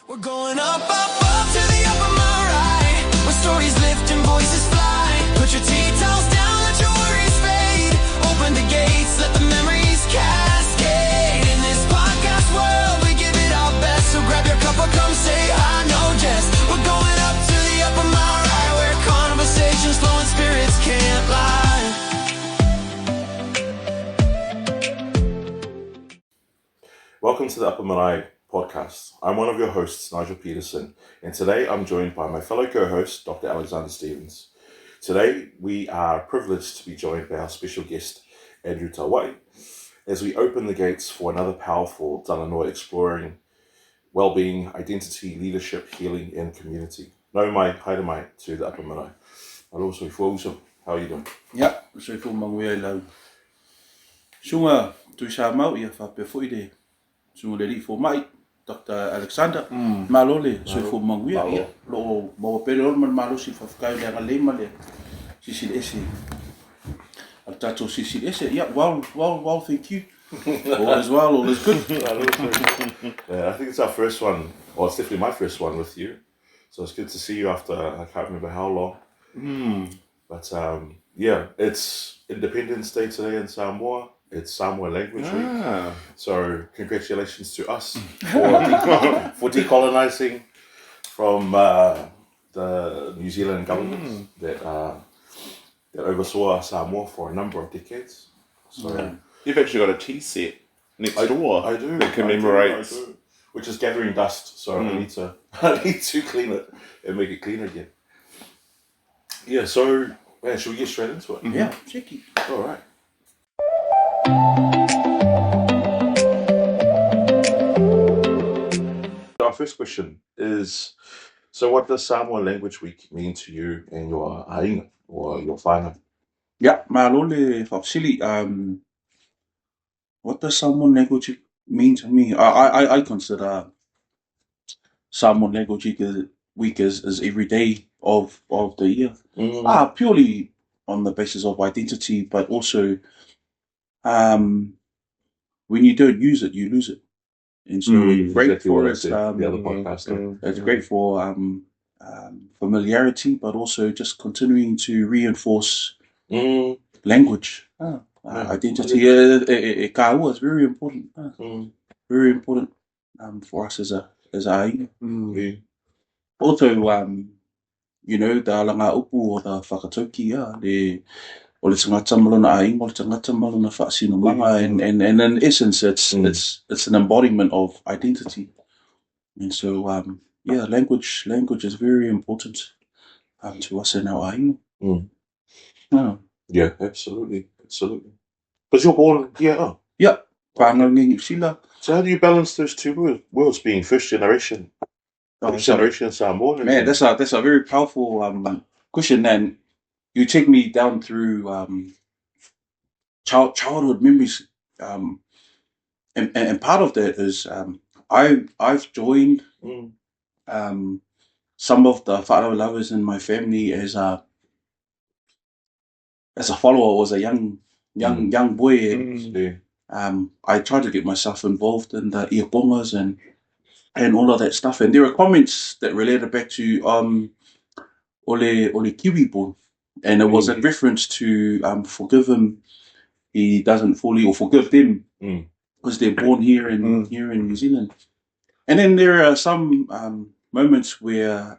We're going up, up, up to the Upper Marae, where stories lift and voices fly. Put your tea towels down, let your worries fade. Open the gates, let the memories cascade. In this podcast world, we give it our best. So grab your cup or come say hi, no jest. We're going up to the Upper Marae, where conversations flow and spirits can't lie. Welcome to the Upper Marae Podcast. I'm one of your hosts, Nigel Peterson, and today I'm joined by my fellow co-host, Dr. Alexander Stevens. Today, we are privileged to be joined by our special guest, Andrew Taua'i, as we open the gates for another powerful Talanoa exploring well-being, identity, leadership, healing, and community. Nau mai, haere mai to the Upper Marae. Hello, Soifua, how are you doing? Ja, Soifua manuia I lau. Sunga, tui sa mau ia whapea fwide. Sunga le li fo mai, Dr. Alexander. Malole, Soifua manuia ia. Lo maua pere on man malo si whafkai le anga lema le. Sisi ese. Al tato sisi ese. Yeah, well, thank you. All is well, all is good. Yeah, I think it's our first one, or it's definitely my first one with you. So it's good to see you after, I can't remember how long. But yeah, it's Independence Day today in Samoa. It's Samoan Language Week. So congratulations to us for decolonizing from the New Zealand government that oversaw Samoa for a number of decades. So You've actually got a tea set next door. I do. That commemorates. I do. Which is gathering dust, so I need to clean it and make it clean again. Yeah, so man, should we get straight into it? Yeah, cheeky. All right. Our first question is, so what does Samoan Language Week mean to you and your ainga or your whānau? Yeah, malole whapsili. What does Samoan language mean to me? I consider Samoan Language Week as every day of the year. Purely on the basis of identity, but also when you don't use it, you lose it. And so it's great Exactly for what I its said, the other podcast. it's great for familiarity, but also just continuing to reinforce language. Identity. Kaua is very important. Very important for us as a ainga. Also, you know, the langa upu or the whakatauki, o le tangata malona ainga, o le tangata malona whaasinomanga, and in essence, it's an embodiment of identity. And so, yeah, language is very important to us in our ainga. Yeah, absolutely. Because you're born here. Yeah, Whangangi Sila. So how do you balance those two worlds, being first generation Samoan? Man, that's a very powerful question, and you take me down through childhood memories, and part of that is I've joined some of the whānau lovers in my family as a follower, was a young boy. I tried to get myself involved in the iapongas and all of that stuff, and there are comments that related back to ole kiwi born, and it was a reference to forgive him, he doesn't fully, or forgive them because they're born here in New Zealand. And then there are some moments where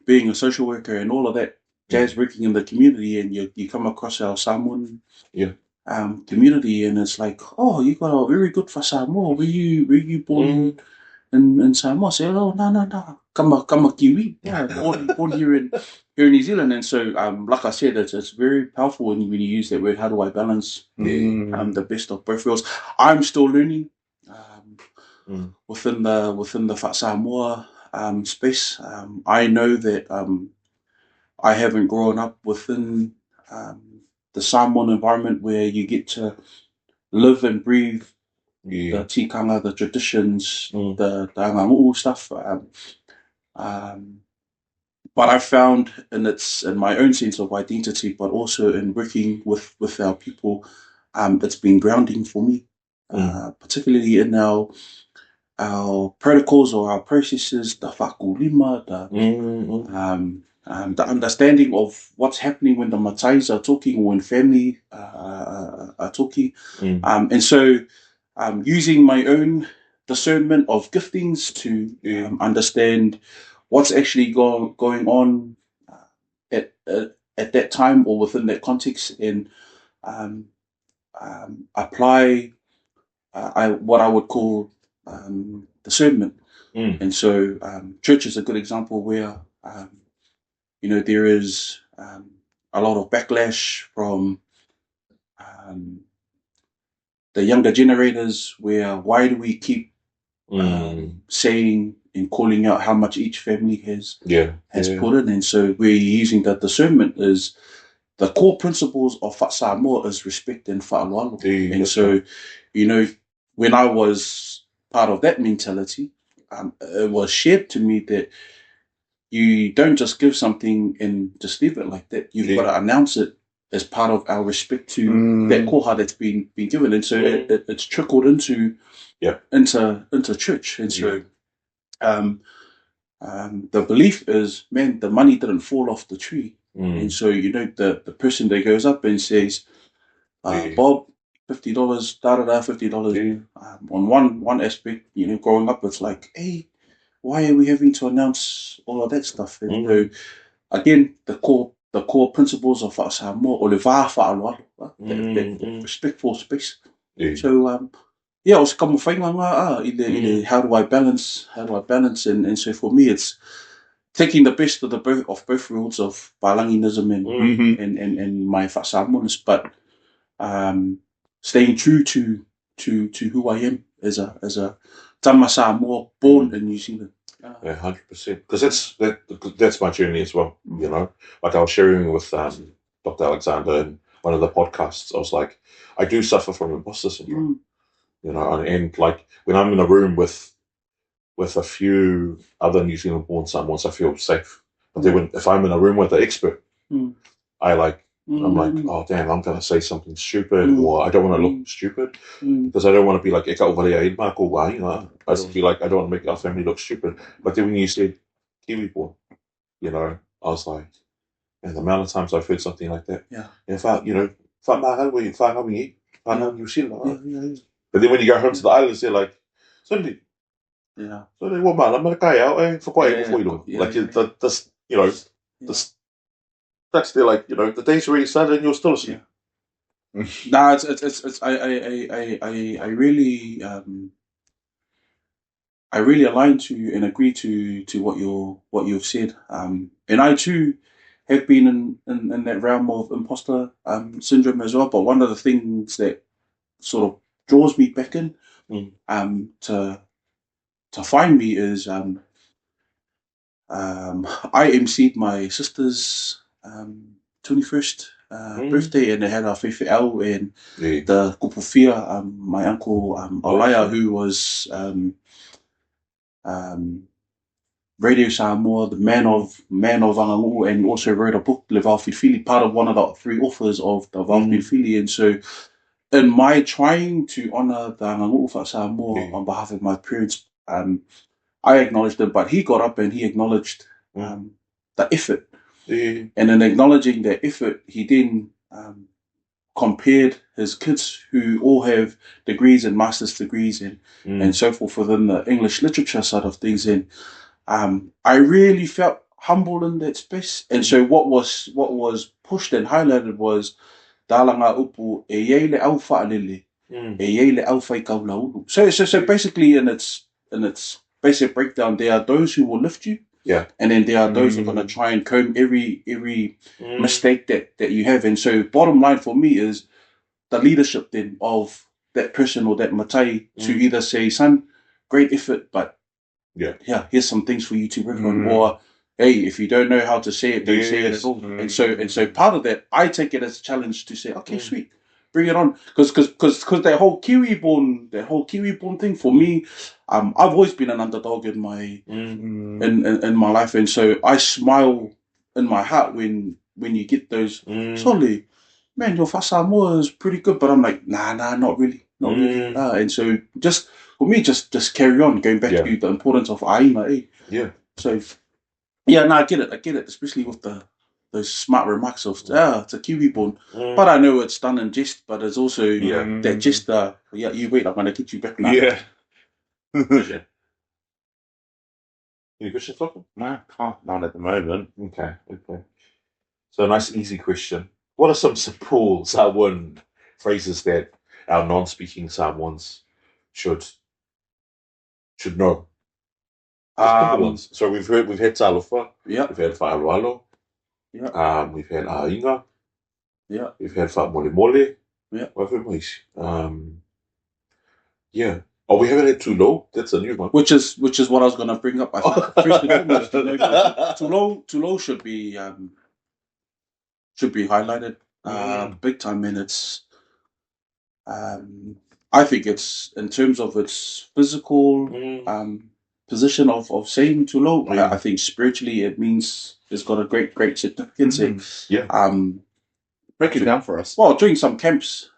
being a social worker and all of that jazz working in the community, and you come across our Samoan community, and it's like, oh, you got a very good for Samoa. Were you born in Samoa? I say, oh, no, come a Kiwi. Yeah, born here in New Zealand. And so, like I said, it's very powerful when you use that word. How do I balance the best of both worlds? I'm still learning within the Samoa space. I know that I haven't grown up within the Samoan environment where you get to live and breathe the tikanga, the traditions, the angangu'u stuff. But I found in my own sense of identity, but also in working with our people, it's been grounding for me, particularly in our our protocols or our processes, the whakulima, the understanding of what's happening when the matais are talking or when family are talking. And so using my own discernment of giftings to understand what's actually going on at that time or within that context, and apply what I would call discernment. And so church is a good example where there is a lot of backlash from the younger generators, where why do we keep saying and calling out how much each family has put in. And so we're using the discernment as the core principles of Samoa is respect and whaalualo. And so, when I was part of that mentality, it was shared to me that you don't just give something and just leave it like that. You've got to announce it as part of our respect to that koha that's been given. And so it's trickled into church. And so the belief is, man, the money didn't fall off the tree. And so, the person that goes up and says, Bob, $50, $50. On one aspect, growing up, it's like, hey, why are we having to announce all of that stuff? And so, again, the core principles of Samoa, o le vā whaalualo, that respectful space. So, I was kamo whainga how do I balance, and so for me, it's taking the best of both worlds of Palanginism and my Samoanness, but staying true to who I am as a Tama Samoa born in New Zealand. 100%. Because that's my journey as well. Like I was sharing with Dr. Alexander in one of the podcasts. I was like, I do suffer from imposter syndrome. And like when I'm in a room with a few other New Zealand-born Samoans, I feel safe. But then if I'm in a room with an expert, I'm like, oh damn, I'm going to say something stupid, or I don't want to look stupid because I don't want to be like, I don't feel like I don't want to make our family look stupid. But then when you said Kiwi born, I was like, and the amount of times I've heard something like that. Yeah. If I, but then when you go home to the islands, they're like, Sunday. Yeah. So they want I'm gonna go out for quite before that's they're like, the day's already started and you're still asleep. No, it's I really align to and agree to what you've said. And I too have been in that realm of imposter syndrome as well. But one of the things that sort of draws me back in to find me is I emceed my sister's 21st birthday, and they had our Fefe Au and the Kupufia, my uncle Olaya, who was Radio Samoa, the man of Angangu, and also wrote a book, Le Vaufifili, part of one of the three authors of the Vaufifili. And so in my trying to honour the Angangu for Samoa on behalf of my parents, I acknowledged him, but he got up and he acknowledged the effort. And in acknowledging that effort, he then compared his kids, who all have degrees and master's degrees and so forth within the English literature side of things. And I really felt humbled in that space. And so what was pushed and highlighted was Dalanga upu e yeile au whaalele, e yeile au whai kaulaulu. So basically in its basic breakdown, there are those who will lift you. Yeah. And then there are those who are going to try and comb every mistake that you have. And so bottom line for me is the leadership then of that person or that matai to either say, son, great effort, but here's some things for you to work on. Or, hey, if you don't know how to say it, don't say it at all. And so part of that, I take it as a challenge to say, okay, sweet, bring it on. Because that whole Kiwi born thing for me, I've always been an underdog in my in my life, and so I smile in my heart when you get those. Sorry, man, your Samoa is pretty good, but I'm like, nah, not really. And so just for me, just carry on going back to the importance of aina. Yeah. So no, I get it, especially with those smart remarks of it's a Kiwi born. But I know it's done in jest, but it's also that jest. You wait, I'm gonna get you back now. Yeah. Any questions, Lachlan? No, none at the moment. Okay. So a nice, easy question. What are some simple Samoan phrases that our non-speaking Samoans should know? Simple ones. So we've had talofa. Yeah. We've had whaaroalo. Yeah. We've had ainga. Yeah. We've had whamole. Yeah. What have we yeah. Oh, we haven't had Tulou. That's a new one. Which is what I was going to bring up. I think first and foremost, Tulou should be highlighted big time, and it's I think it's in terms of its physical position of saying Tulou. I think spiritually it means it's got a great significance. Break it down for us. Well, during some camps,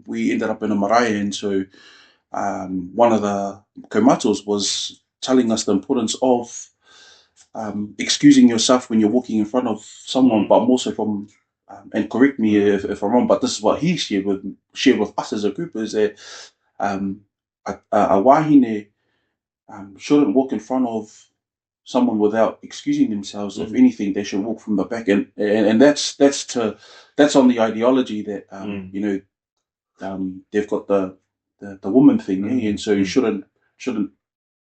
we ended up in a marae, and so one of the kaumatos was telling us the importance of excusing yourself when you're walking in front of someone, but more so from, and correct me if I'm wrong, but this is what he shared with us as a group, is that a wahine shouldn't walk in front of someone without excusing themselves. If anything, they should walk from the back, and that's on the ideology that they've got the woman thing, and so you shouldn't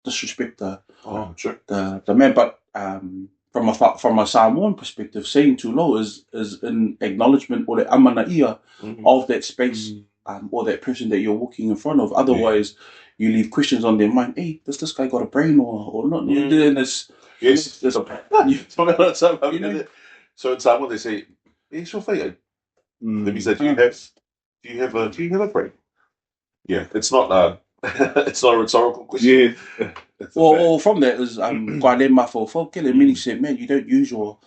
disrespect the man. But from a Samoan perspective, saying Tulou is an acknowledgement or the amanaia of that space or that person that you're walking in front of. Otherwise, you leave questions on their mind. Hey, does this guy got a brain or not? And it's, yes. So in Samoan they say, "Hey, so let me say, do you have a brain?" Yeah, it's not a rhetorical question. Yeah. Well, from that is meaning said, man, you don't use your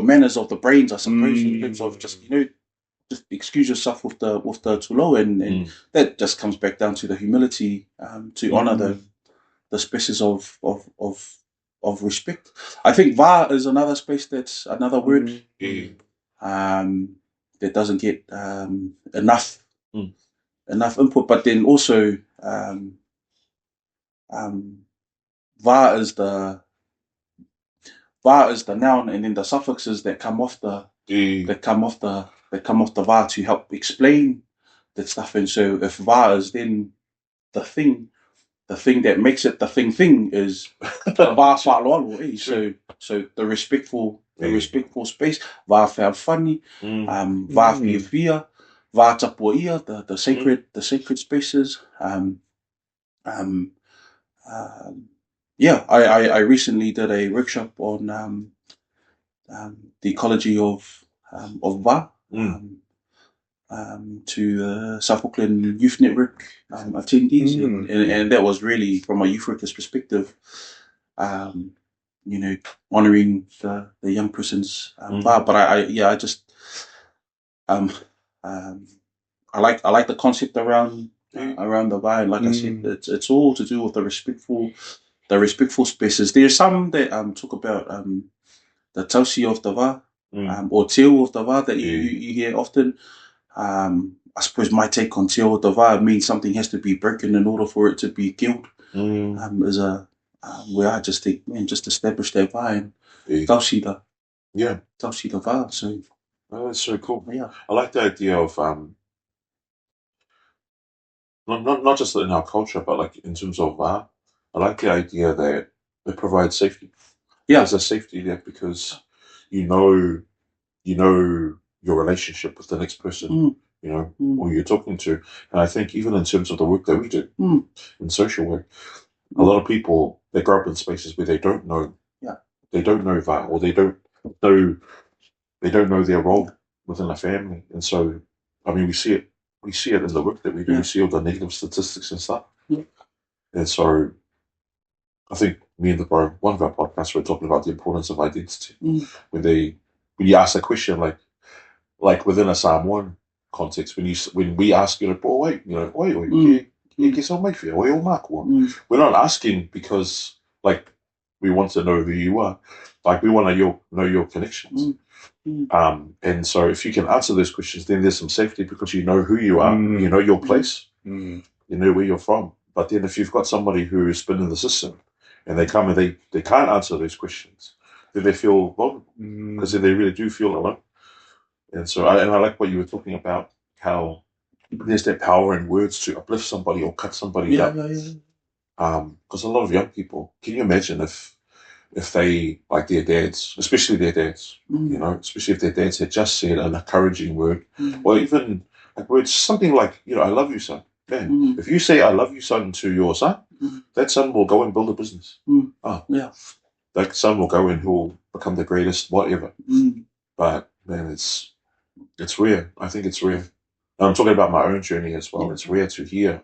manners of the brains, I suppose, in terms of just just excuse yourself with the Tulou, and that just comes back down to the humility to honour the spaces of respect. I think va is another space that's another word that doesn't get enough input, but then also va is the noun, and then the suffixes that come off the va to help explain that stuff. And so if va is then the thing that makes it the thing is va whaloalo, so the respectful space, va whawhani, va whiawhia, va tapuaia, the sacred spaces. I recently did a workshop on the ecology of va to the South Auckland Youth Network attendees, and that was really from a youth worker's perspective, honouring the young person's va. But I like the concept around the va, and like I said, it's all to do with the respectful spaces. There's some that talk about the tausi of the va, or teo of the va that you hear often. I suppose my take on teo of the va means something has to be broken in order for it to be killed. As a where I just think, man, just establish that va and tausi the va. So that's so cool. Yeah, I like the idea of not just in our culture, but like in terms of va. I like the idea that it provides safety. Yeah, there's a safety there because you know your relationship with the next person, who you're talking to. And I think even in terms of the work that we do in social work, a lot of people, they grow up in spaces where they don't know va, or they don't know their role within a family. And so, I mean, we see it in the work that we do. We see all the negative statistics and stuff. And so I think me and the bro, one of our podcasts, we're talking about the importance of identity. When you ask a question like within a Samoan, context. When we ask, wait, we're not asking because like we want to know who you are, like we want to know your connections. And so if you can answer those questions, then there's some safety because you know who you are, you know your place, you know where you're from. But then if you've got somebody who's been in the system and they come and they can't answer those questions, then they feel vulnerable because then they really do feel alone. And so I like what you were talking about, how there's that power in words to uplift somebody or cut somebody up. Because a lot of young people, can you imagine if they, like their dads, especially their dads, especially if their dads had just said an encouraging word, or even like words, something like, I love you, son. Man, if you say I love you, son, to your son, that son will go and build a business. That son will go and he'll become the greatest, whatever. But man, it's rare. I think it's rare. I'm talking about my own journey as well. It's rare to hear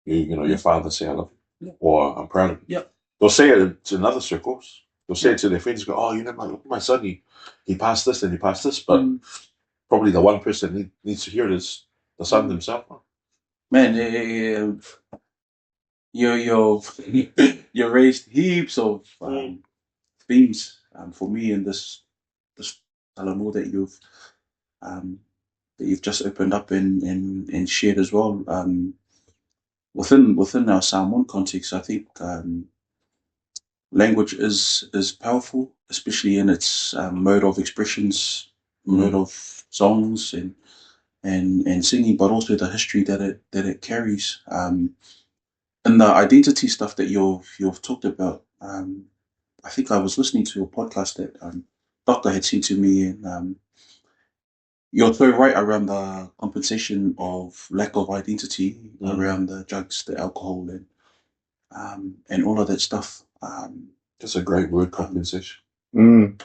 your father say I love you, or I'm proud of you. They'll say it to other circles. They'll say it to their friends. Go, oh, my son, he passed this and he passed this. But probably the one person needs to hear it is the son himself. Man, you raised heaps of themes for me in this Talanoa that you've just opened up and shared as well. Within our Samoan context, I think language is powerful, especially in its mode of expressions, mode of songs and singing, but also the history that it carries. And the identity stuff that you've talked about. I think I was listening to a podcast that Doctor had said to me, and you're so right around the compensation of lack of identity around the drugs, the alcohol, and all of that stuff. That's a great word, compensation. And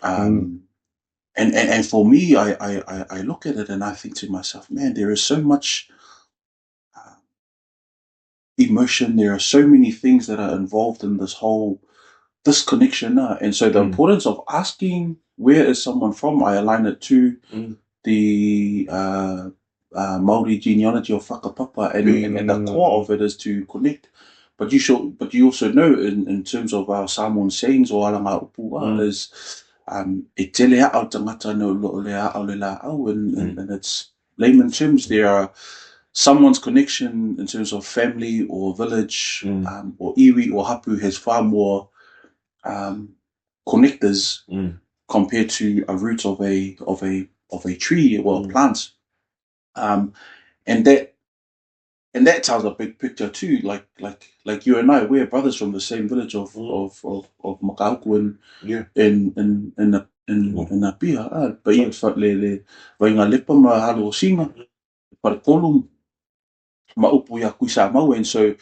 for me, I look at it and I think to myself, man, there is so much emotion. There are so many things that are involved in this connection. And so the importance of asking where is someone from, I align it to the Māori genealogy of whakapapa, and the core of it is to connect. But you also know in terms of our Samoan sayings or alanga upua is e tele au tangata no lo le au le la au, and it's layman terms. There are someone's connection in terms of family or village or iwi or hapu has far more connectors compared to a root of a tree or a plant, and that tells a big picture too. Like you and I, we're brothers from the same village of Makauku in Apia. But you le vainga lepa ma halo singa par kolum ma upu ya kuisa mau, and so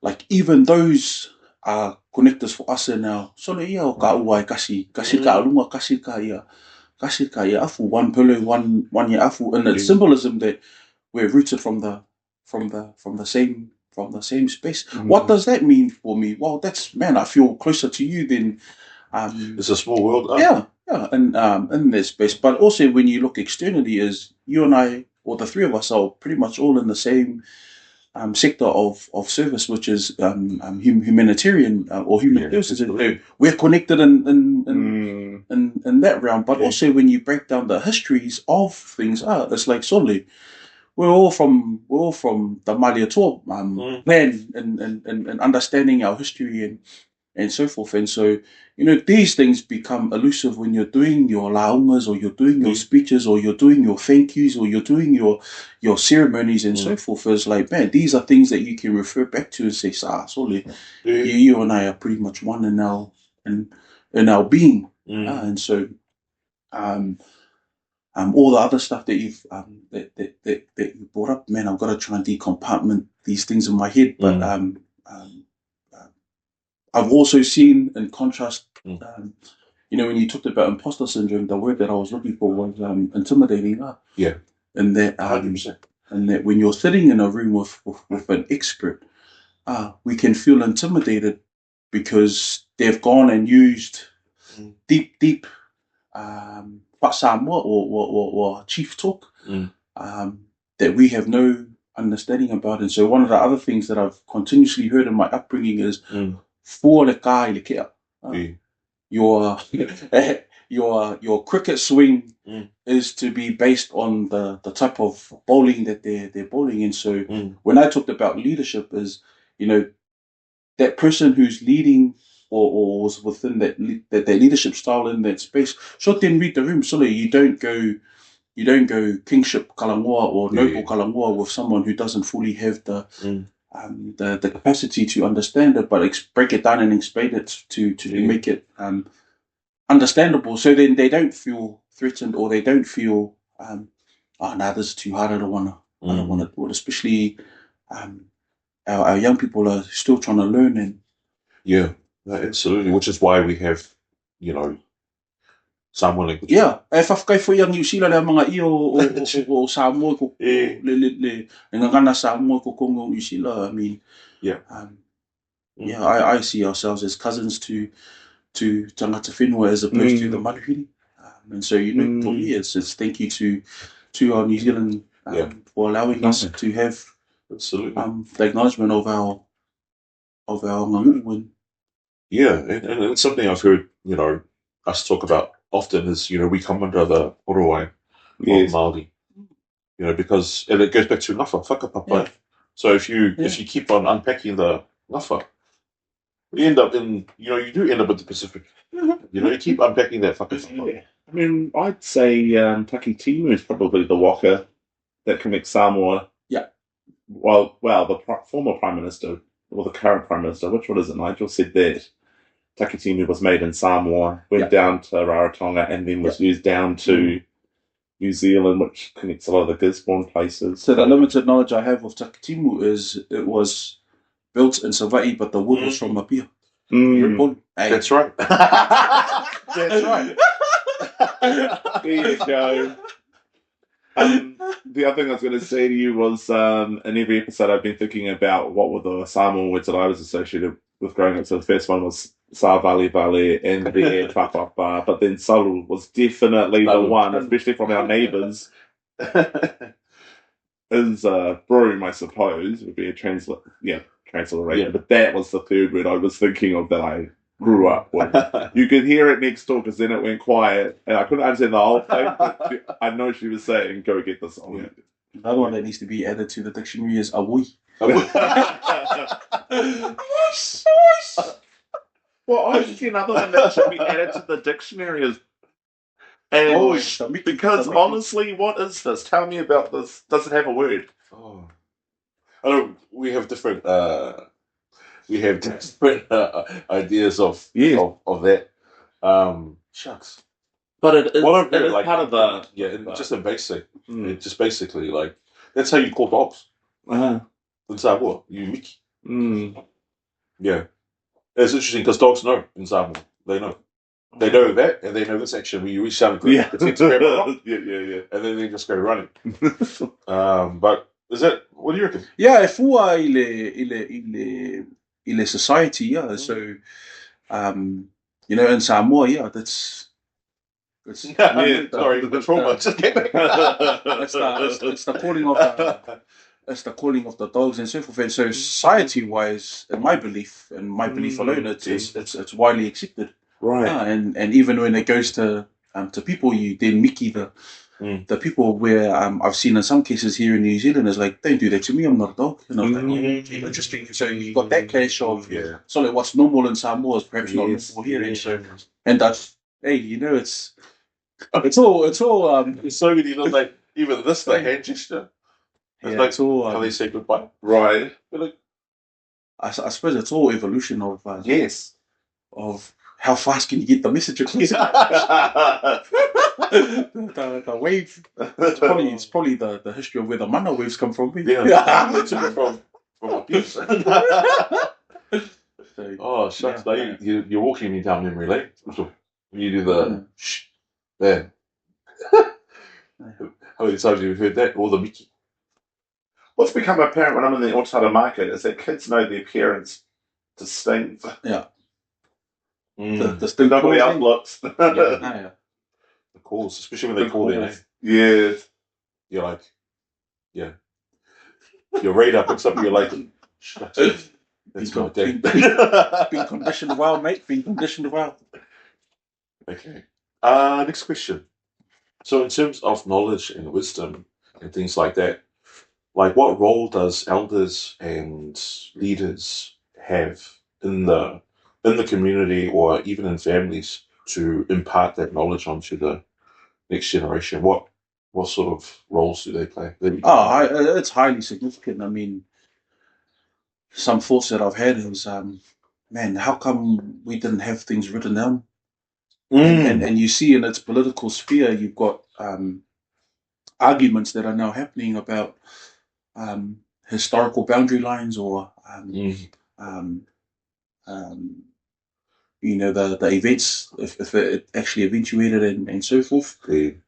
like even those are connectors for us in our solo ia o ka uai kasi ka alunga kasi ka ia afu, one pulu, one ia afu, and it's symbolism that we're rooted from the same space. What does that mean for me? Well, I feel closer to you than it's a small world. And in that space. But also when you look externally, is you and I, or the three of us, are pretty much all in the same sector of service, which is humanitarian or human services. We're connected in that realm. But also when you break down the histories of things, it's like solely. We're all from the Maliatua land and understanding our history and so forth. And so, these things become elusive when you're doing your laungas, or you're doing your speeches, or you're doing your thank yous, or you're doing your ceremonies and so forth. It's like, man, these are things that you can refer back to and say, Soli, you and I are pretty much one in our being. And so, all the other stuff that you've that you brought up, man, I've got to try and decompartment these things in my head. But I've also seen, in contrast, when you talked about imposter syndrome, the word that I was looking for was intimidating. And that 100%. And that when you're sitting in a room with an expert, we can feel intimidated because they've gone and used deep Samoa or chief talk that we have no understanding about. And so one of the other things that I've continuously heard in my upbringing is for le ka I le kea. Your your cricket swing is to be based on the type of bowling that they're bowling in. So when I talked about leadership, is that person who's leading or was within that leadership style in that space. So then read the room. So you don't go kingship Talanoa or noble Talanoa with someone who doesn't fully have the capacity to understand it, but break it down and explain it to make it understandable. So then they don't feel threatened, or they don't feel this is too hard. I don't want to do it. Especially our young people are still trying to learn. And absolutely, which is why we have Samoan language. Yeah, e whawhakai whai a New Zealand le mga i o Samoa ko le ngangana Samoa ko Kongo New Zealand. I mean, I see ourselves as cousins to tangata whenua as opposed to the manuhiri. And so for me, it's thank you to our New Zealand for allowing us to have the acknowledgement of our ngangu. And it's something I've heard us talk about often is we come under the orowai of Māori, because and it goes back to ngafa whakapapa. So if you keep on unpacking the ngafa, you end up in you do end up with the Pacific. You keep unpacking that whakapapa. I mean, I'd say Taki Timu is probably the waka that connects Samoa. Yeah. Well, the former Prime Minister, or the current Prime Minister, which one is it, Nigel, said that Taki Timu was made in Samoa, went down to Rarotonga, and then was used down to New Zealand, which connects a lot of the Gisborne places. So the limited knowledge I have of Taki Timu is it was built in Savaii, but the wood was from Mapia. That's right. That's right. There you go. The other thing I was going to say to you was, in every episode I've been thinking about what were the Samoan words that I was associated with growing up. So the first one was Sa Vale Vale and then Whapapa, but then Salu was definitely the one, especially from our neighbours. Is broom, I suppose, would be a transliteration. But that was the third word I was thinking of that I grew up with. You could hear it next door because then it went quiet, and I couldn't understand the whole thing. But I know she was saying, "Go get this." Another one that needs to be added to the dictionary is awui. Well, I think another one that should be added to the dictionary is. Because honestly, what is this? Tell me about this. Does it have a word? I know we have different ideas of that. Shucks. But it is part of the just a basic. It's just basically like that's how you call dogs. In Samoa, you miki. Yeah, it's interesting because dogs know in Samoa. They know. They know that, and they know this action where you reach down and grab and then they just go running. But is that what do you reckon? Yeah, afua ile society, So, in Samoa, that's. Sorry, the trauma just came back. It's the calling of it's the calling of the dogs and so forth. And so, society-wise, in my belief alone, it's widely accepted. Right. And even when it goes to people, you then Mickey the people where I've seen in some cases here in New Zealand is like, don't do that to me, I'm not a dog. Interesting. So you've got that clash of so like what's normal in Samoa is perhaps not normal here. And so that's it's all It's so many little like even this the hand gesture. It's like it's all how they say goodbye. Right. Like, I suppose it's all evolution of of how fast can you get the message across? the wave. It's probably the history of where the mana waves come from. From a piece. Oh shucks! You're walking me down memory lane. You do the shh there. How many times have you heard that? Or the Mickey? What's become apparent when I'm in the Otara market is that kids know their parents distinct. Yeah. Nobody else looks. The calls, especially when they call their name. Yes. you're like, yeah, your radar picks up. You're like, that's my day. Been conditioned well, mate. Been conditioned well. Okay. Next question. So, in terms of knowledge and wisdom and things like that, like what role does elders and leaders have in the community or even in families to impart that knowledge onto the next generation? What sort of roles do they play? It's highly significant. I mean, some thoughts that I've had is, man, how come we didn't have things written down? And you see in its political sphere, you've got arguments that are now happening about historical boundary lines or the events, if it actually eventuated and so forth.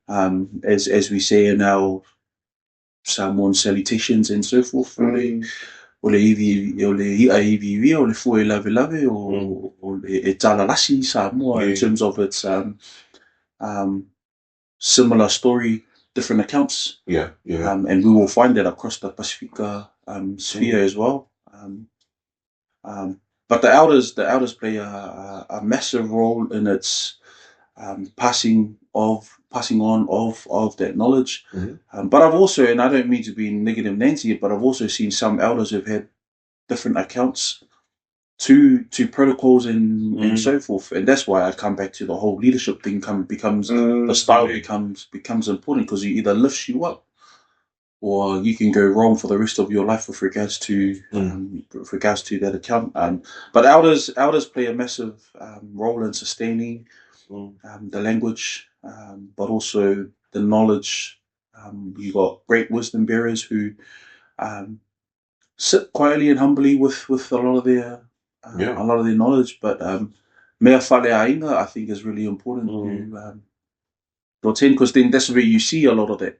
As we say in our Samoan salutations and so forth. O le ia iwi o le fua e lave o le talalasi Samoa in terms of its similar story, different accounts. And we will find that across the Pacifica sphere as well. But the elders play a massive role in its passing on of that knowledge. But I've also, and I don't mean to be negative Nancy, but I've also seen some elders who've had different accounts to protocols and so forth. And that's why I come back to the whole leadership thing becomes the style becomes important, because it either lifts you up or you can go wrong for the rest of your life with regards to that account. But elders play a massive role in sustaining the language, but also the knowledge. You got great wisdom bearers who sit quietly and humbly with a lot of their knowledge. But mea whale ainga, I think, is really important to attend, because then that's where you see a lot of that.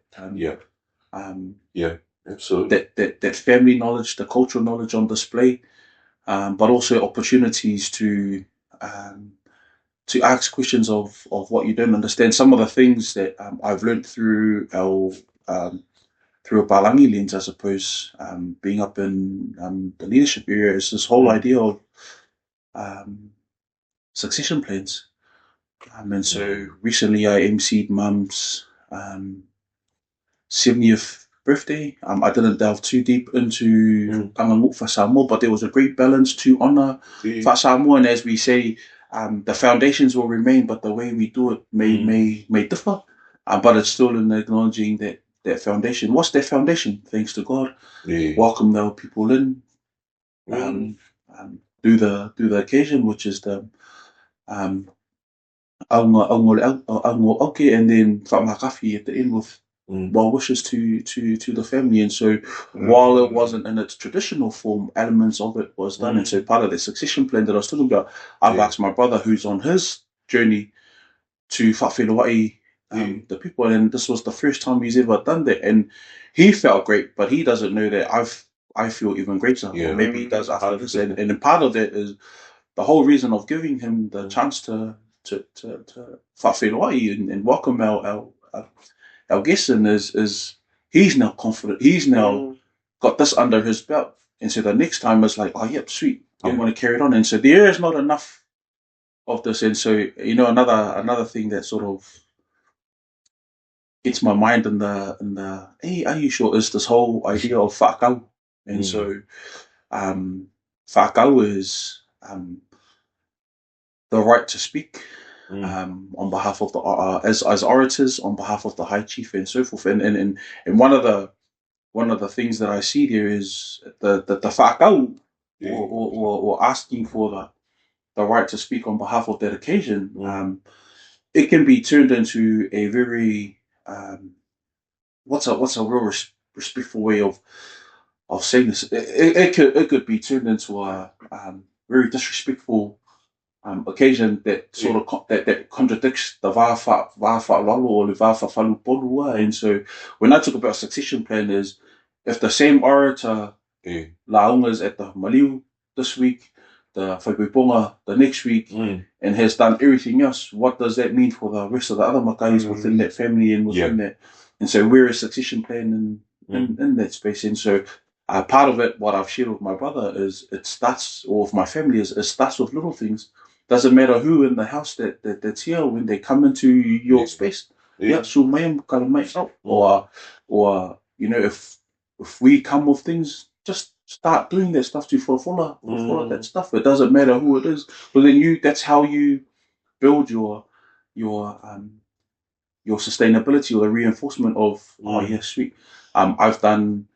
Absolutely. That family knowledge, the cultural knowledge on display, but also opportunities to ask questions of what you don't understand. Some of the things that I've learned through a Palangi lens, I suppose, being up in the leadership area, is this whole idea of succession plans. And so recently I emceed Mum's 70th birthday. I didn't delve too deep into Kangamuk for Samoa, but there was a great balance to honour for Samoa, and as we say, the foundations will remain, but the way we do it may differ. But it's still in acknowledging that foundation. What's that foundation? Thanks to God. Welcome the people in. Do the occasion, which is the aunga oke, and then whamakafi at the end with well wishes to the family. And so while it wasn't in its traditional form, elements of it was done. And so part of the succession plan that I was talking about, I've asked my brother, who's on his journey to whawhenua the people, and this was the first time he's ever done that, and he felt great, but he doesn't know that I feel even greater, or maybe he does after this. And part of that is the whole reason of giving him the chance to whawhenua and welcome our guests in is he's now confident, he's now got this under his belt, and so the next time it's like, oh yep, sweet, I'm going to carry it on. And so there is not enough of this. And so, another thing that sort of gets my mind in the hey, are you sure, is this whole idea of whakau. And so whakau is the right to speak on behalf of the as orators on behalf of the High Chief and so forth. And one of the things that I see there is the whakau or asking for the right to speak on behalf of that occasion. It can be turned into a very what's a real respectful way of saying this. It could be turned into a very disrespectful occasion that sort of that contradicts the vāwha lalo or the vāwha whalu polua. And so when I talk about succession plan, is if the same orator laungas at the Maliu this week, the Whaipoiponga the next week, and has done everything else, what does that mean for the rest of the other makais within that family and within that And so we're a succession plan in that space. And so part of it, what I've shared with my brother is it starts, or with my family, is it starts with little things. Doesn't matter who in the house that's here when they come into your space. So or you know, if we come with things, just start doing that stuff to follow that stuff. It doesn't matter who it is, but then that's how you build your sustainability or the reinforcement of sweet. I've done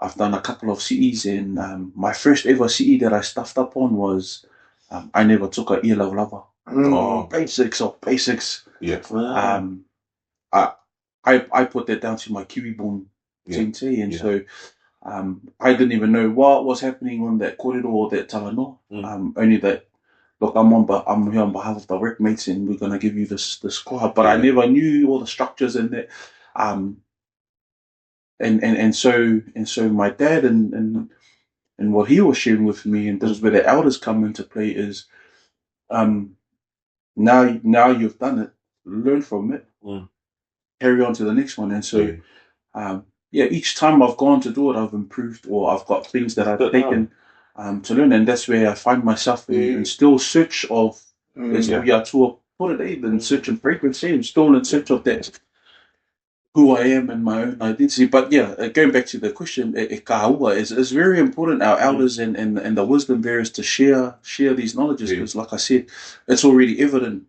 a couple of cities, and my first ever city that I stuffed up on was I never took a ELO lover. Basics of basics. Yeah. I put that down to my Kiwi born team, and so I didn't even know what was happening on that corridor or that Talanoa. Only that, look, I'm here on behalf of the rec mates, and we're gonna give you this score. But I never knew all the structures in that. And so my dad and what he was sharing with me, and this is where the elders come into play, is now you've done it, learn from it, carry on to the next one. And so each time I've gone to do it, I've improved, or I've got things that I've taken to learn, and that's where I find myself in still search of we are to put it in search and frequency, and still in search of that who I am and my own identity. But going back to the question, kahua is very important. Our elders and the wisdom bearers to share these knowledges, because like I said, it's already evident.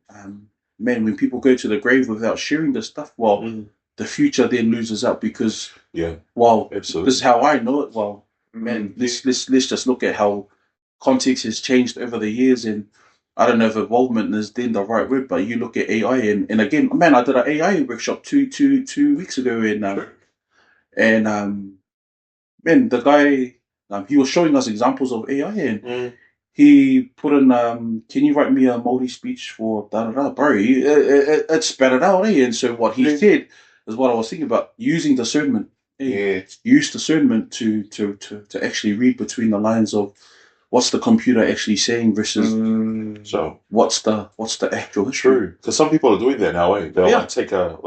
Man, when people go to the grave without sharing this stuff, the future then loses out, because absolutely. This is how I know it. Well, man, let's just look at how context has changed over the years, and I don't know if involvement is then the right word, but you look at AI, and again, man, I did an AI workshop two weeks ago, and man, the guy, he was showing us examples of AI, and he put in, can you write me a Māori speech for da-da-da, bro? It spat it out, and so what he said is what I was thinking about, using discernment. Use discernment to actually read between the lines of what's the computer actually saying versus so what's the actual history. True, because some people are doing that now. They'll like take a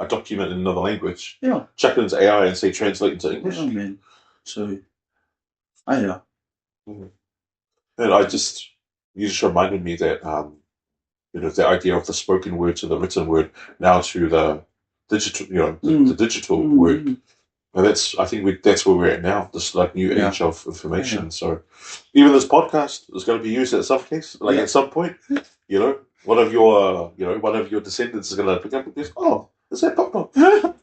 document in another language, chuck it into AI and say translate into English. Man. So, And you just reminded me that the idea of the spoken word to the written word, now to the digital, the digital word. And that's where we're at now. This new age of information. So even this podcast is going to be used at some case, at some point. One of your descendants is going to pick up this. Oh, is that Papa?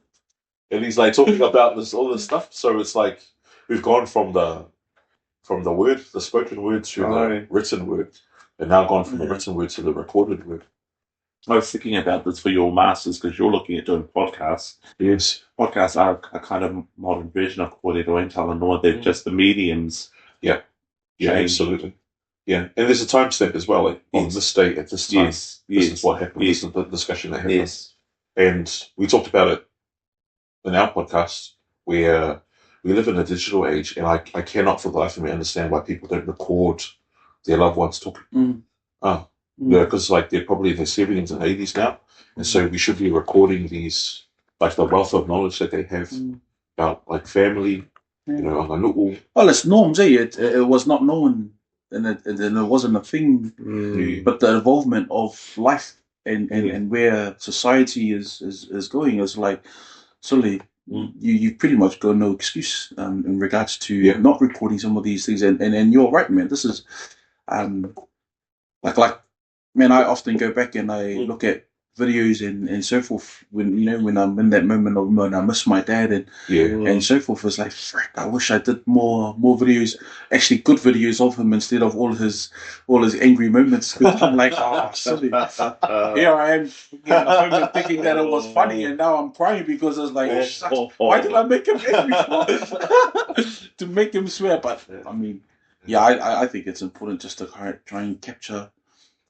And he's like talking about all this stuff. So it's like we've gone from the word, the spoken word, to the written word, and now gone from the written word to the recorded word. I was thinking about this for your masters, because you're looking at doing podcasts. Yes. Podcasts are a kind of modern version of Kōrero and Talanoa. They're just the mediums. Yeah, absolutely. Yeah, and there's a timestamp as well. On this day, at this time, this is what happened. This is the discussion that happened. Yes. And we talked about it in our podcast, where we live in a digital age, and I cannot for the life of me understand why people don't record their loved ones talking. Because they're probably in their 70s and 80s now, and so we should be recording these, the wealth of knowledge that they have about family, anganu'u. Well, it's norms, it was not known, and it wasn't a thing, but the involvement of life and where society is going is you pretty much got no excuse in regards to not recording some of these things, and you're right, man. This is man, I often go back and I look at videos and so forth when I'm in that moment of when I miss my dad and so forth. It's like, frick, I wish I did more videos, actually good videos of him, instead of all his angry moments. I'm like, silly. Here I am thinking that it was funny, and now I'm crying because it's like, why did I make him angry to make him swear? But I mean, I think it's important just to try and capture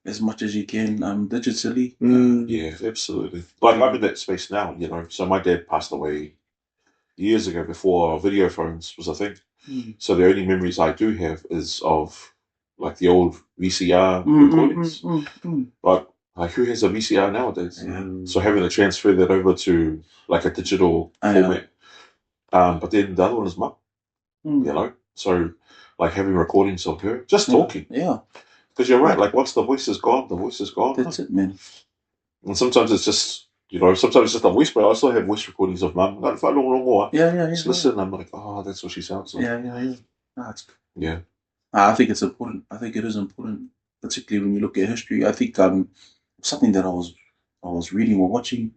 as much as you can digitally. Yeah, absolutely. I'm in that space now, So my dad passed away years ago, before video phones was a thing. So the only memories I do have is of the old VCR recordings. But Like, who has a VCR nowadays? Yeah. So having to transfer that over to like a digital format. But then the other one is mum, you know. So like having recordings of her just talking. Yeah. Because you're right. Like once the voice is gone, the voice is gone. That's it, man. And sometimes it's just, sometimes it's just a voice, but I still have voice recordings of mum. Like if I don't know more, just listen. I'm like, oh, that's what she sounds like. Yeah. No, it's good. Yeah. I think it's important. I think it is important, particularly when you look at history. I think something that I was reading or watching.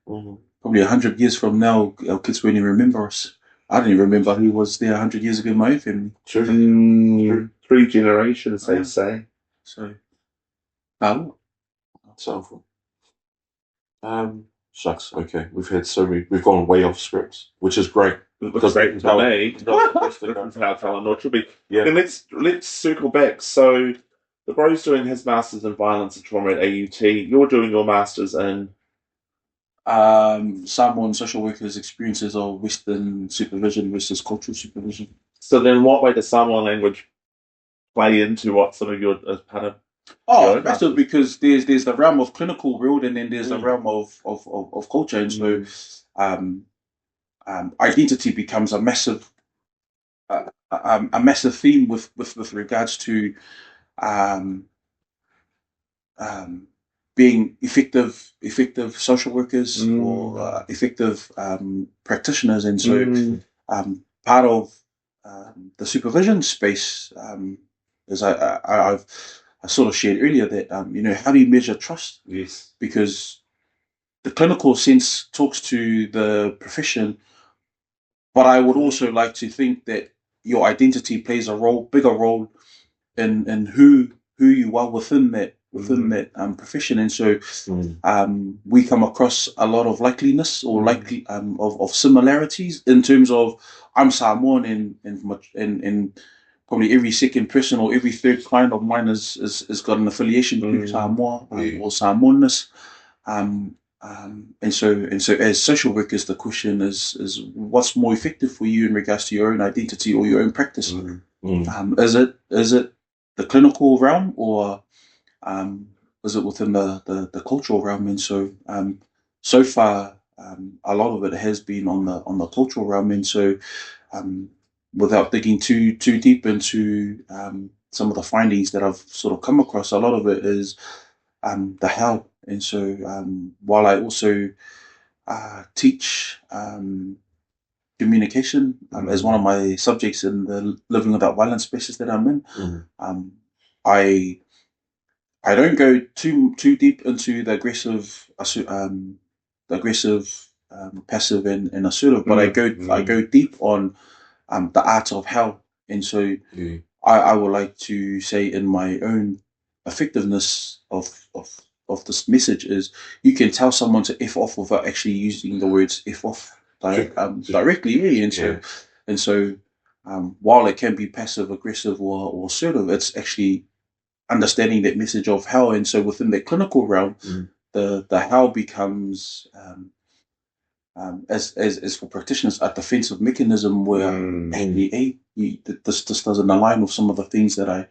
Probably 100 years from now, our kids won't even remember us. I don't even remember who was there 100 years ago in my own family. True. 3 generations, they say. So, so shucks. Okay, we've gone way off scripts, which is great. Because great to me. That's how Talanoa should be. Yeah. Then let's circle back. So the bro's doing his masters in violence and trauma at AUT. You're doing your masters in Samoan social workers' experiences of Western supervision versus cultural supervision. So then, what way does Samoan language play into what some of your as part of? Massive, because there's the realm of clinical world, and then there's the realm of culture, and so identity becomes a massive theme with regards to being effective social workers or effective practitioners, and so part of the supervision space, as I sort of shared earlier, that how do you measure trust? Yes, because the clinical sense talks to the profession, but I would also like to think that your identity plays a bigger role in who you are within that profession, and so we come across a lot of likeliness or of similarities in terms of I'm Samoan, and probably every second person or every third client of mine has got an affiliation to Samoa or Samoanness, and so as social workers, the question is what's more effective for you in regards to your own identity or your own practice? Is it the clinical realm, or is it within the cultural realm? And so so far a lot of it has been on the cultural realm, and so without digging too deep into some of the findings that I've sort of come across, a lot of it is the how. And so while I also teach communication as one of my subjects in the living without violence spaces that I'm in, I don't go too deep into the aggressive, passive and assertive, but I go deep on the art of how. And so I would like to say, in my own effectiveness of this message, is you can tell someone to F off without actually using the words F off directly. And so while it can be passive aggressive or assertive, it's actually understanding that message of how. And so within the clinical realm, the how becomes as for practitioners a defensive mechanism where this doesn't align with some of the things that I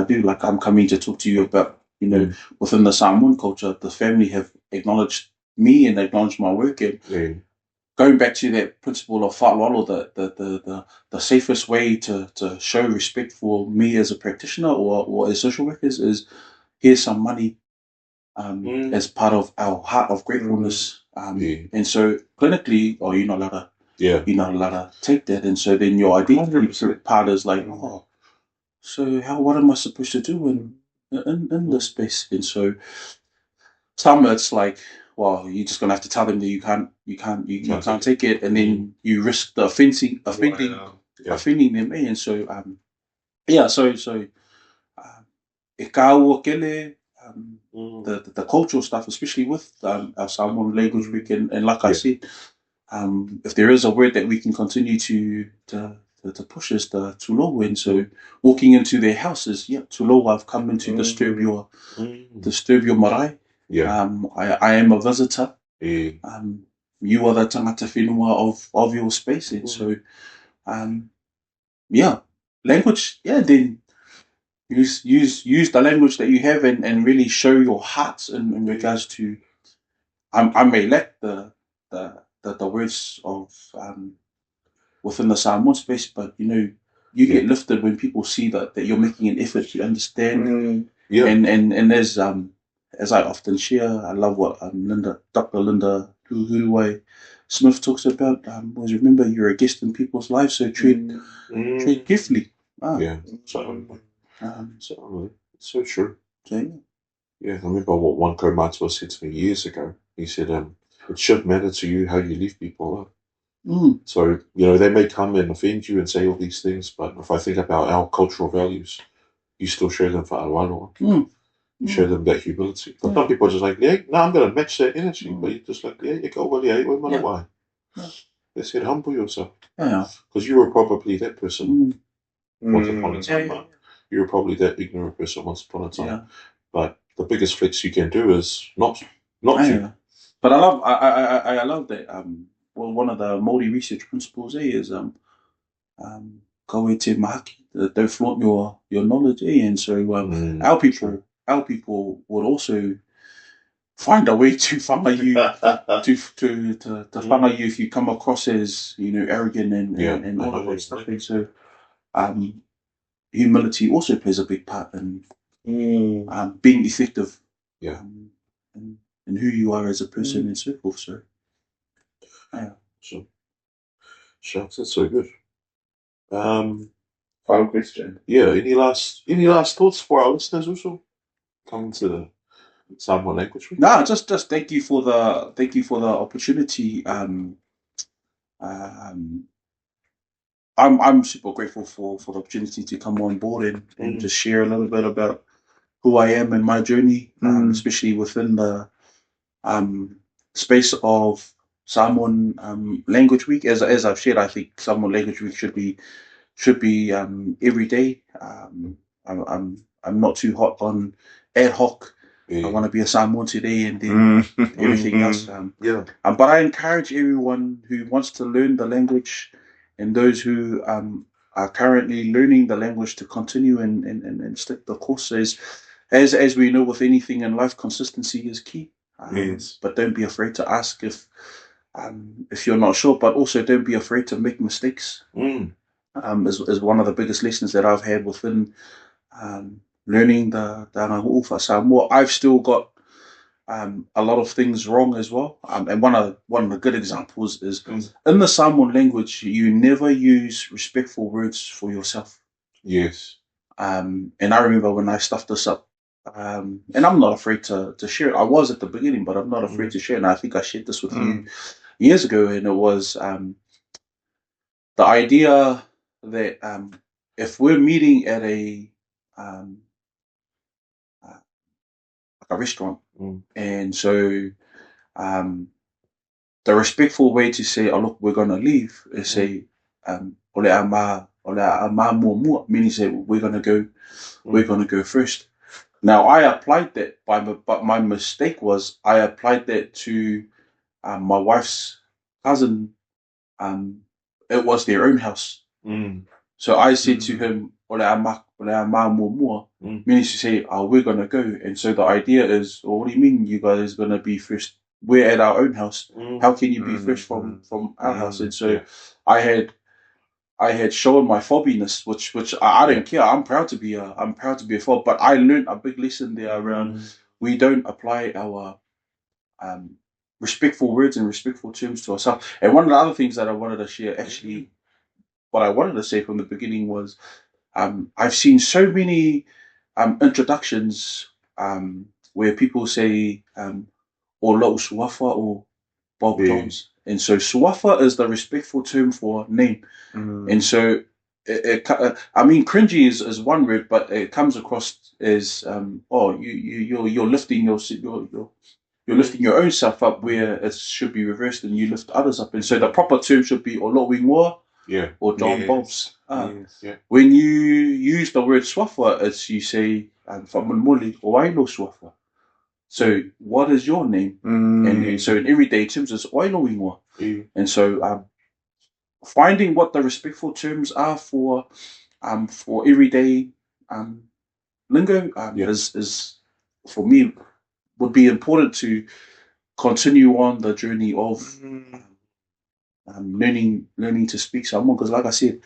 do. Like, I'm coming to talk to you about, within the Samoan culture, the family have acknowledged me and acknowledged my work, and going back to that principle of whālolo, the safest way to show respect for me as a practitioner or as social workers is, here's some money as part of our heart of gratefulness. And so clinically, you're not allowed to take that. And so then your identity part is like, so what am I supposed to do in this space? And so some it's like, well, you're just gonna have to tell them that you can't take it, and then you risk the offending them. And so e ka ua kele the cultural stuff, especially with our Samoan language week, and like I said, if there is a word that we can continue to push, is the Tulou. And so walking into their houses, Tulou, I've come in to disturb your marae. I am a visitor. You are the tangata whenua of your space. And so language, then use the language that you have and really show your heart in regards to. I may lack the words of within the Samoan space, but you get lifted when people see that you're making an effort to understand. And as I often share, I love what Dr. Linda Taua'i Smith talks about. Was remember you're a guest in people's lives, so treat carefully. So it's so true. Okay. Yeah, I remember what one komatua said to me years ago. He said, it should matter to you how you leave people. So, they may come and offend you and say all these things, but if I think about our cultural values, you still show them for aroa. You show them that humility. But some people are just like, I'm going to match that energy. But you're just like, you go, why? They said, humble yourself. Because you were probably that person once upon a time. You were probably that ignorant person once upon a time. But the biggest flex you can do is not to. But I love that. One of the Māori research principles is go te mahaki. Don't flaunt your knowledge. And so our people would also find a way to whanga you to whanga you if you come across as arrogant and all of that stuff. And so humility also plays a big part in being effective in who you are as a person and so forth. So Shucks, that's so good. Final question. Any last thoughts for our listeners also? Coming to the Samoan Language Week? No, just thank you for the opportunity. I'm super grateful for the opportunity to come on board and just share a little bit about who I am and my journey, especially within the space of Samoan Language Week. As I've shared, I think Samoan Language Week should be every day. I'm not too hot on ad hoc. I want to be a Samoan today and then everything else. But I encourage everyone who wants to learn the language and those who are currently learning the language to continue and stick the course. As we know with anything in life, consistency is key. But don't be afraid to ask if you're not sure. But also don't be afraid to make mistakes. Is one of the biggest lessons that I've had within learning the Ufa Samoa. I've still got a lot of things wrong as well. And one of the good examples is in the Samoan language, you never use respectful words for yourself. Yes. And I remember when I stuffed this up, and I'm not afraid to share it. I was at the beginning, but I'm not afraid to share it. And I think I shared this with you years ago, and it was the idea that if we're meeting at a restaurant, and so the respectful way to say, "Oh look, we're gonna leave," is say, "Ole ama mua," meaning say we're gonna go first. Now I applied that, but my mistake was I applied that to my wife's cousin. It was their own house. So I said to him, "Ole ama mua," meaning to say, "Oh, we're gonna go." And so the idea is, well, what do you mean you guys gonna be first? We're at our own house. How can you be first from our house? And so I had shown my fobbiness, which I don't care. I'm proud to be a fob, but I learned a big lesson there around we don't apply our respectful words and respectful terms to ourselves. And one of the other things that I wanted to share, actually, what I wanted to say from the beginning was, I've seen so many introductions where people say or lo suafa or Bob Jones. And so suafa is the respectful term for name. And so I mean cringy is one word, but it comes across as you're lifting you're lifting your own self up where it should be reversed and you lift others up. And so the proper term should be Olo Wingwa or John Bobs. When you use the word swafa, it's you say Famunmuli or Ailo Swafa. So what is your name? And so in everyday terms it's Oilo Wingwa. And so finding what the respectful terms are for everyday lingo is for me would be important to continue on the journey of learning to speak Samoan, because like I said,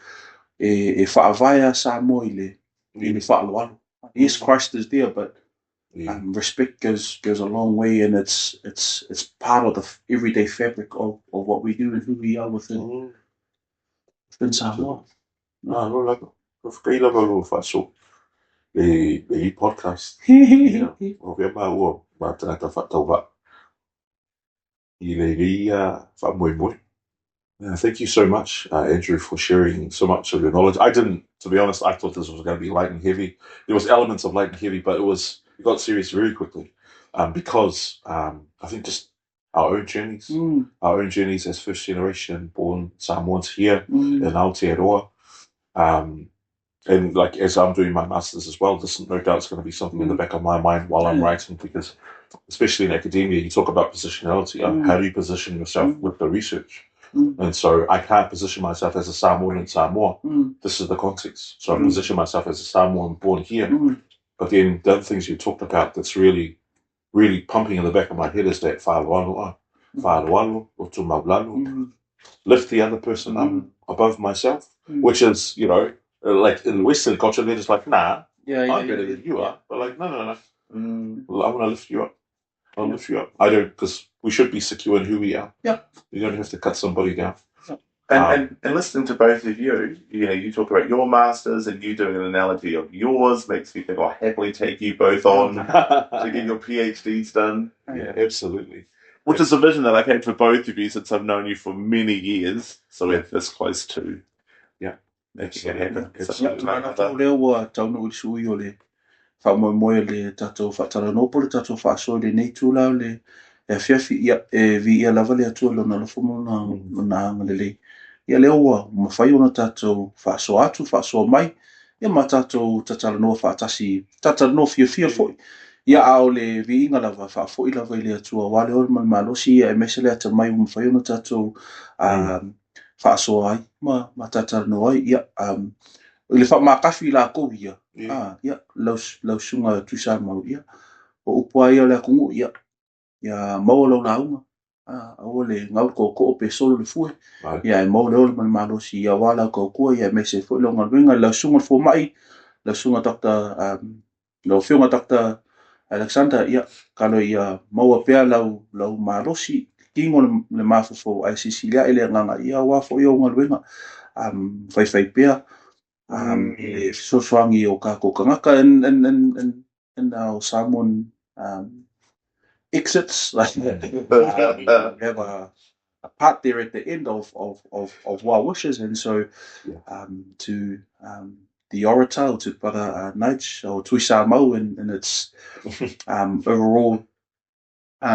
e whaavaya Samoa i le whaaloalo. Yes, Christ is there, but respect goes a long way, and it's part of the everyday fabric of what we do and who we are within Samoa. No, like whakaila malu whaaso e podcast. O vea ua ma tangata whaatauwa i le ria whaamoemoe. Thank you so much, Andrew, for sharing so much of your knowledge. I didn't, to be honest, I thought this was going to be light and heavy. There was elements of light and heavy, but it got serious very quickly because I think just our own journeys as first generation born Samoans here in Aotearoa. And like as I'm doing my masters as well, this no doubt is going to be something in the back of my mind while I'm writing, because especially in academia, you talk about positionality. How do you position yourself with the research? And so I can't position myself as a Samoan in Samoa. This is the context. So I position myself as a Samoan born here. But then the other things you talked about that's really, really pumping in the back of my head is that whaaloalo, utu maulalo, lift the other person up above myself, which is, like in Western culture, they're just like, nah, I'm better than you are. But like, no. Well, I want to lift you up. I'll lift you up. I don't, because we should be secure in who we are. Yeah. You don't have to cut somebody down. And listening to both of you, you talk about your masters and you doing an analogy of yours makes me think I'll happily take you both on to get your PhDs done. Yeah, absolutely. Which is a vision that I've had for both of you since I've known you for many years. So we're this close to making it happen. Whamoemoe le tatou whaatalanopo le tatou whaaso le nei tūlau le whiawhi vi ia lava le atua lona lofo mona anga le lei. Ia leo ua mawhai ona tatou whaaso atu, whaaso mai, ia ma tatou Talanoa Talanoa whiawhia foi. Ia ao le vi inga lava whaafoi lava i le atua wale ora malosi ia e mese le ata mai mawhai ona tatou whaaso ai ma Talanoa ai ia le whaamakafi la kou ia. Ia, lau sunga tuisa mau ia. O upua ia le akungu ia. Ia mau lau launga. Awa le ngau ko pe solo le fue. Ia e mau leo le malosi ia wala ko ia me se foi longa wenga lau sunga fo mai. Lau sunga Dr. Lau whiunga Dr. Alexander ia kalo ia mau apea lau malosi. Kingo le mafofo ICC ia ele nganga ia wa fo ia unga wenga. Fai pea. So swangi o kako kangaka in our Samoan exits, like we have a part there at the end of well wishes, and so to the orator, to Brother Nudge or Tuisa Mau in its overall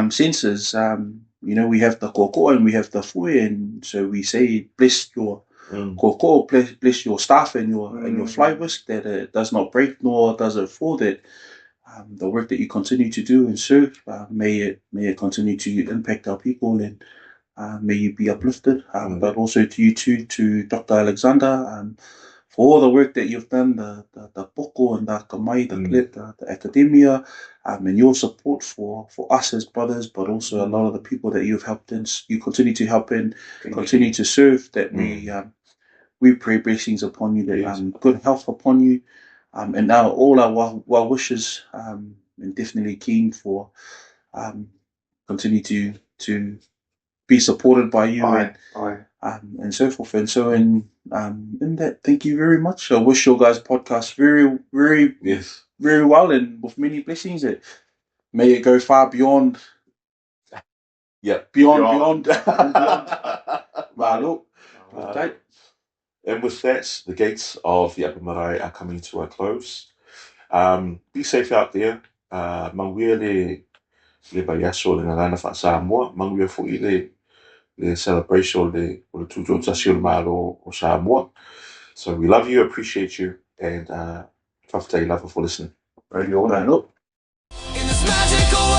senses, we have the koko and we have the fue, and so we say bless your koko, bless your staff and your fly whisk, that it does not break nor does it fall, that the work that you continue to do and serve, may it continue to impact our people, and may you be uplifted. But also to you too, to Dr. Alexander, for all the work that you've done, the poko and the kamai, the clip, the academia, and your support for us as brothers, but also a lot of the people that you've helped and you continue to help and continue to serve, that we pray blessings upon you, that good health upon you, and now all our well wishes, and definitely keen for continue to be supported by you and so forth. And so in that, thank you very much. I wish your guys' podcast very, very, very well, and with many blessings. That may it go far beyond. Beyond. And with that, the gates of the Upper Marae are coming to a close. Be safe out there. Mauga le baiaso le ngalana wha Samoa. Mauga fu'i le celebration le tūtotasi o le malo o Samoa. So we love you, appreciate you, and whawhatai lava for listening. Radio Talanoa. In this magical